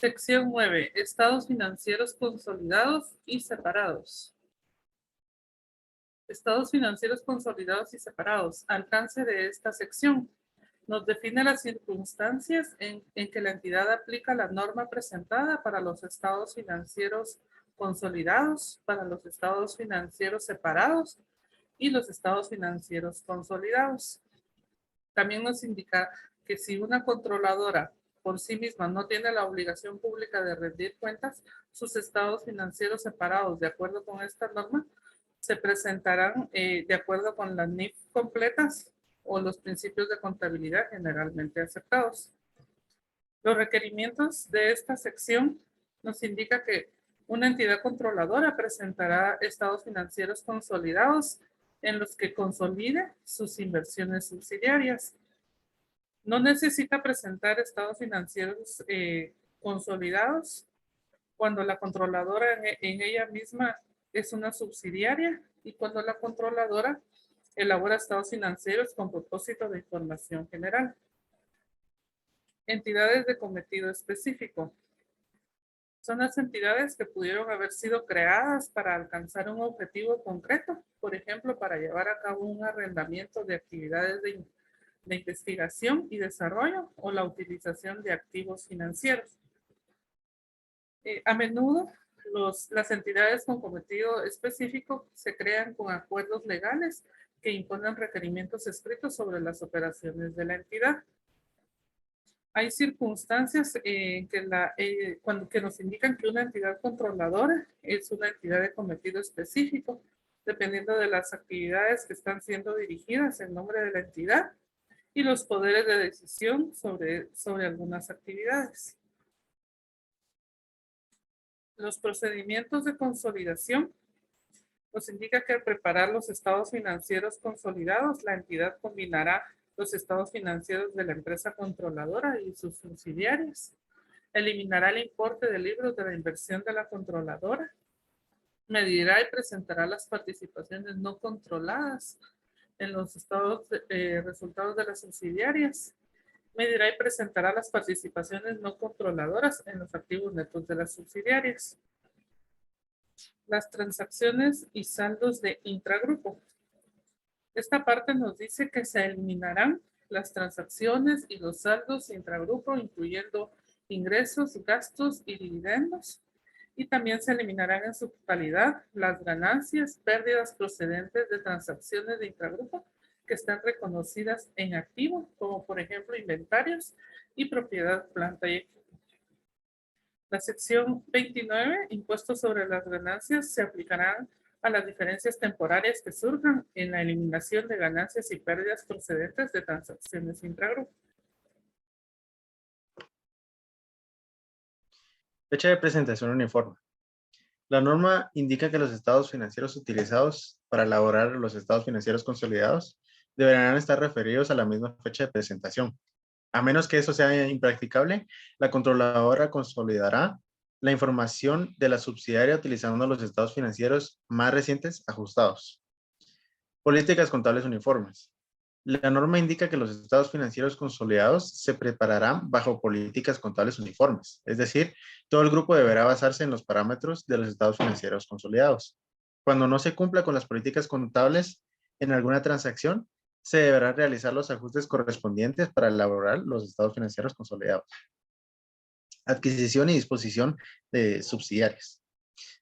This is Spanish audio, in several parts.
Sección 9. Estados financieros consolidados y separados. Estados financieros consolidados y separados. Alcance de esta sección. Nos define las circunstancias en que la entidad aplica la norma presentada para los estados financieros consolidados, para los estados financieros separados y los estados financieros consolidados. También nos indica que si una controladora por sí misma no tiene la obligación pública de rendir cuentas, sus estados financieros separados, de acuerdo con esta norma, se presentarán de acuerdo con las NIF completas o los principios de contabilidad generalmente aceptados. Los requerimientos de esta sección nos indica que una entidad controladora presentará estados financieros consolidados en los que consolide sus inversiones subsidiarias. No necesita presentar estados financieros consolidados cuando la controladora en ella misma es una subsidiaria y cuando la controladora elabora estados financieros con propósito de información general. Entidades de cometido específico. Son las entidades que pudieron haber sido creadas para alcanzar un objetivo concreto, por ejemplo, para llevar a cabo un arrendamiento de actividades de investigación y desarrollo o la utilización de activos financieros. A menudo las entidades con cometido específico se crean con acuerdos legales que imponen requerimientos escritos sobre las operaciones de la entidad. Hay circunstancias que nos indican que una entidad controladora es una entidad de cometido específico, dependiendo de las actividades que están siendo dirigidas en nombre de la entidad y los poderes de decisión sobre algunas actividades. Los procedimientos de consolidación nos indica que al preparar los estados financieros consolidados, la entidad combinará los estados financieros de la empresa controladora y sus subsidiarias, eliminará el importe de libros de la inversión de la controladora, medirá y presentará las participaciones no controladas en los resultados de las subsidiarias, medirá y presentará las participaciones no controladoras en los activos netos de las subsidiarias. Las transacciones y saldos de intragrupo. Esta parte nos dice que se eliminarán las transacciones y los saldos intragrupo, incluyendo ingresos, gastos y dividendos, y también se eliminarán en su totalidad las ganancias, pérdidas procedentes de transacciones de intragrupo que están reconocidas en activo, como por ejemplo inventarios y propiedad, planta y equipo. La sección 29, impuestos sobre las ganancias, se aplicarán a las diferencias temporarias que surjan en la eliminación de ganancias y pérdidas procedentes de transacciones intragrupo. Fecha de presentación uniforme. La norma indica que los estados financieros utilizados para elaborar los estados financieros consolidados deberán estar referidos a la misma fecha de presentación. A menos que eso sea impracticable, la controladora consolidará la información de la subsidiaria utilizando los estados financieros más recientes ajustados. Políticas contables uniformes. La norma indica que los estados financieros consolidados se prepararán bajo políticas contables uniformes, es decir, todo el grupo deberá basarse en los parámetros de los estados financieros consolidados. Cuando no se cumpla con las políticas contables en alguna transacción, se deberán realizar los ajustes correspondientes para elaborar los estados financieros consolidados. Adquisición y disposición de subsidiarias.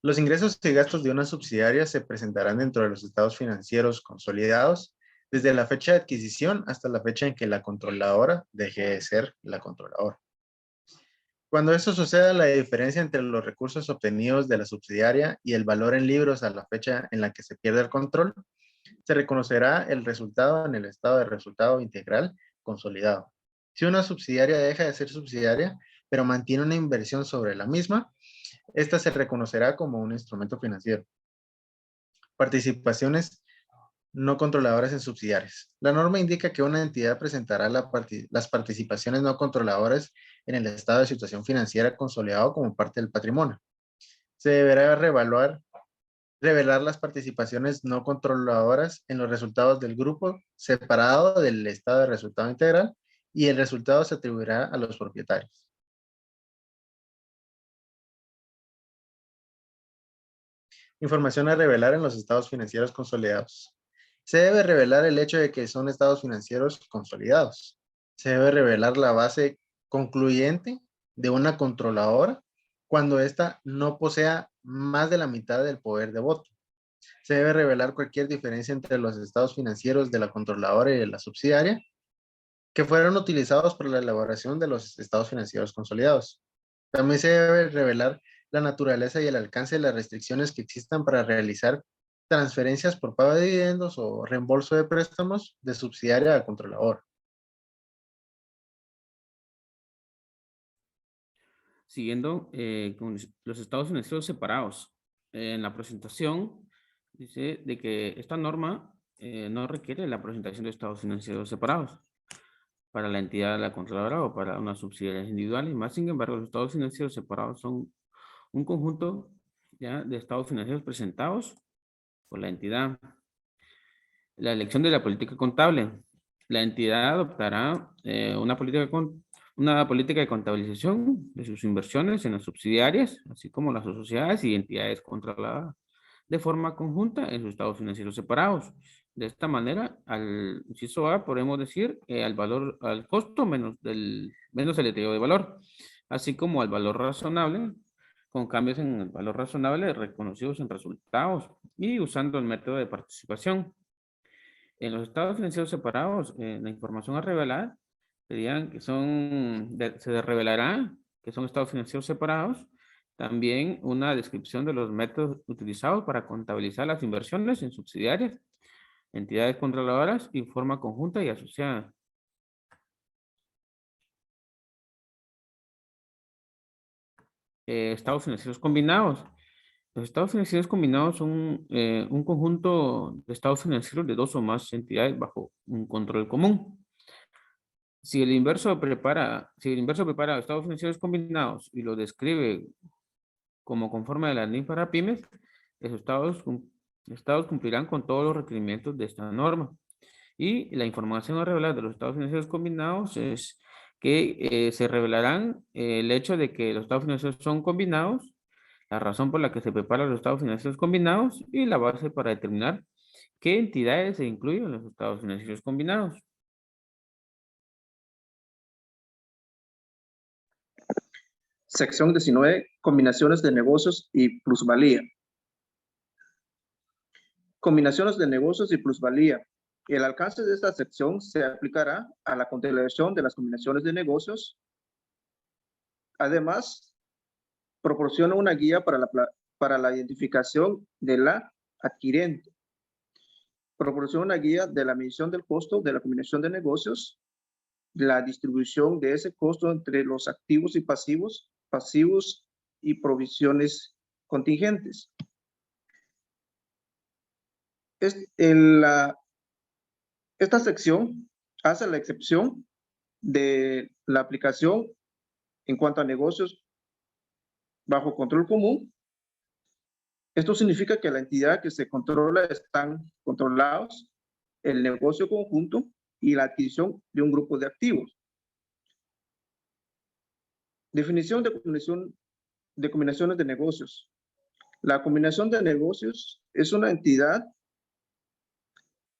Los ingresos y gastos de una subsidiaria se presentarán dentro de los estados financieros consolidados desde la fecha de adquisición hasta la fecha en que la controladora deje de ser la controladora. Cuando esto suceda, la diferencia entre los recursos obtenidos de la subsidiaria y el valor en libros a la fecha en la que se pierde el control, se reconocerá el resultado en el estado de resultado integral consolidado. Si una subsidiaria deja de ser subsidiaria, pero mantiene una inversión sobre la misma, esta se reconocerá como un instrumento financiero. Participaciones no controladoras en subsidiarias. La norma indica que una entidad presentará las participaciones no controladoras en el estado de situación financiera consolidado como parte del patrimonio. Se deberá revelar las participaciones no controladoras en los resultados del grupo separado del estado de resultado integral y el resultado se atribuirá a los propietarios. Información a revelar en los estados financieros consolidados. Se debe revelar el hecho de que son estados financieros consolidados. Se debe revelar la base concluyente de una controladora cuando ésta no posea más de la mitad del poder de voto. Se debe revelar cualquier diferencia entre los estados financieros de la controladora y de la subsidiaria que fueron utilizados para la elaboración de los estados financieros consolidados. También se debe revelar la naturaleza y el alcance de las restricciones que existan para realizar transferencias por pago de dividendos o reembolso de préstamos de subsidiaria a controlador. Siguiendo con los estados financieros separados. En la presentación dice de que esta norma no requiere la presentación de estados financieros separados para la entidad de la controladora o para una subsidiaria individual. Y más sin embargo, los estados financieros separados son un conjunto ya de estados financieros presentados por la entidad. La elección de la política contable. La entidad adoptará una política de contabilización de sus inversiones en las subsidiarias, así como las sociedades y entidades controladas de forma conjunta en sus estados financieros separados. De esta manera, al inciso A podemos decir al costo menos el deterioro de valor, así como al valor razonable, con cambios en el valor razonable reconocidos en resultados y usando el método de participación. En los estados financieros separados, la información a revelar serían que se revelará que son estados financieros separados. También una descripción de los métodos utilizados para contabilizar las inversiones en subsidiarias, entidades controladoras y forma conjunta y asociada. Estados financieros combinados. Los estados financieros combinados son un conjunto de estados financieros de dos o más entidades bajo un control común. Si el inverso prepara estados financieros combinados y lo describe como conforme a la ley para pymes, esos estados cumplirán con todos los requerimientos de esta norma. Y la información a revelar de los estados financieros combinados es que se revelarán el hecho de que los estados financieros son combinados, la razón por la que se preparan los estados financieros combinados y la base para determinar qué entidades se incluyen en los estados financieros combinados. Sección 19, combinaciones de negocios y plusvalía. Combinaciones de negocios y plusvalía. El alcance de esta sección se aplicará a la contabilización de las combinaciones de negocios. Además, proporciona una guía para la identificación de la adquirente. Proporciona una guía de la medición del costo de la combinación de negocios, la distribución de ese costo entre los activos y pasivos y provisiones contingentes. Esta sección hace la excepción de la aplicación en cuanto a negocios bajo control común. Esto significa que la entidad que se controla están controlados el negocio conjunto y la adquisición de un grupo de activos. Definición de combinaciones de negocios. La combinación de negocios es una entidad,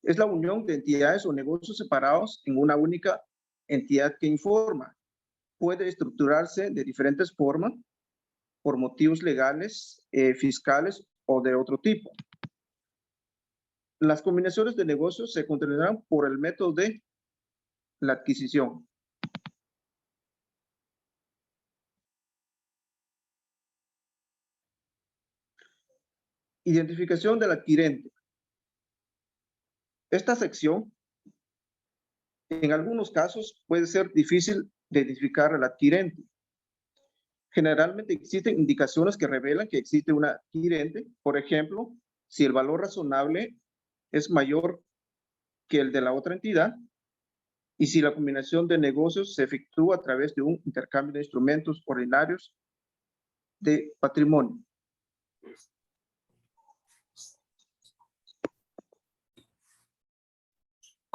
es la unión de entidades o negocios separados en una única entidad que informa. Puede estructurarse de diferentes formas por motivos legales, fiscales o de otro tipo. Las combinaciones de negocios se controlarán por el método de la adquisición. Identificación del adquirente. Esta sección, en algunos casos, puede ser difícil de identificar al adquirente. Generalmente existen indicaciones que revelan que existe un adquirente. Por ejemplo, si el valor razonable es mayor que el de la otra entidad y si la combinación de negocios se efectúa a través de un intercambio de instrumentos ordinarios de patrimonio.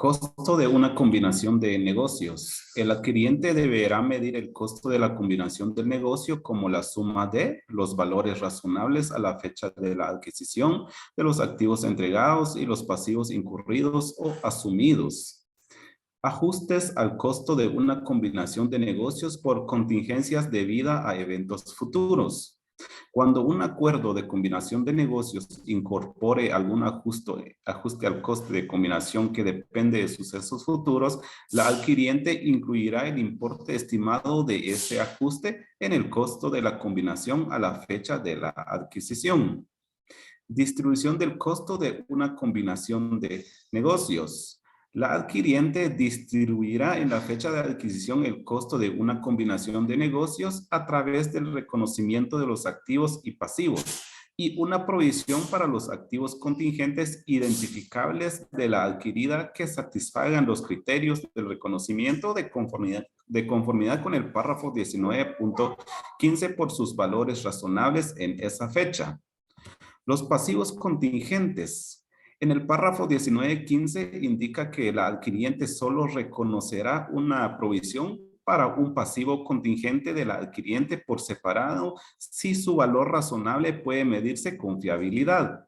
Costo de una combinación de negocios. El adquiriente deberá medir el costo de la combinación del negocio como la suma de los valores razonables a la fecha de la adquisición de los activos entregados y los pasivos incurridos o asumidos. Ajustes al costo de una combinación de negocios por contingencias debidas a eventos futuros. Cuando un acuerdo de combinación de negocios incorpore algún ajuste al coste de combinación que depende de sucesos futuros, la adquiriente incluirá el importe estimado de ese ajuste en el costo de la combinación a la fecha de la adquisición. Distribución del costo de una combinación de negocios. La adquiriente distribuirá en la fecha de adquisición el costo de una combinación de negocios a través del reconocimiento de los activos y pasivos y una provisión para los activos contingentes identificables de la adquirida que satisfagan los criterios del reconocimiento de conformidad con el párrafo 19.15 por sus valores razonables en esa fecha. Los pasivos contingentes. En el párrafo 19.15 indica que la adquiriente solo reconocerá una provisión para un pasivo contingente de la adquiriente por separado si su valor razonable puede medirse con fiabilidad.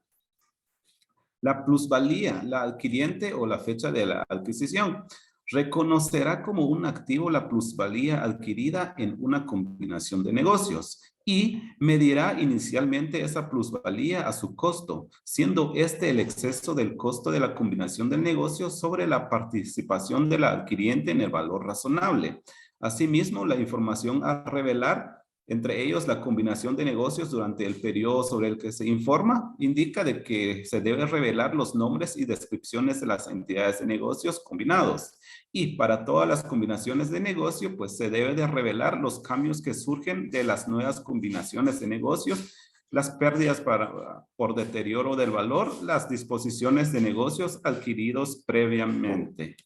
La plusvalía, la adquiriente o la fecha de la adquisición. Reconocerá como un activo la plusvalía adquirida en una combinación de negocios y medirá inicialmente esa plusvalía a su costo, siendo este el exceso del costo de la combinación del negocio sobre la participación de la adquiriente en el valor razonable. Asimismo, la información a revelar, entre ellos la combinación de negocios durante el periodo sobre el que se informa, indica de que se debe revelar los nombres y descripciones de las entidades de negocios combinados. Y para todas las combinaciones de negocio, pues se debe de revelar los cambios que surgen de las nuevas combinaciones de negocios, las pérdidas por deterioro del valor, las disposiciones de negocios adquiridos previamente.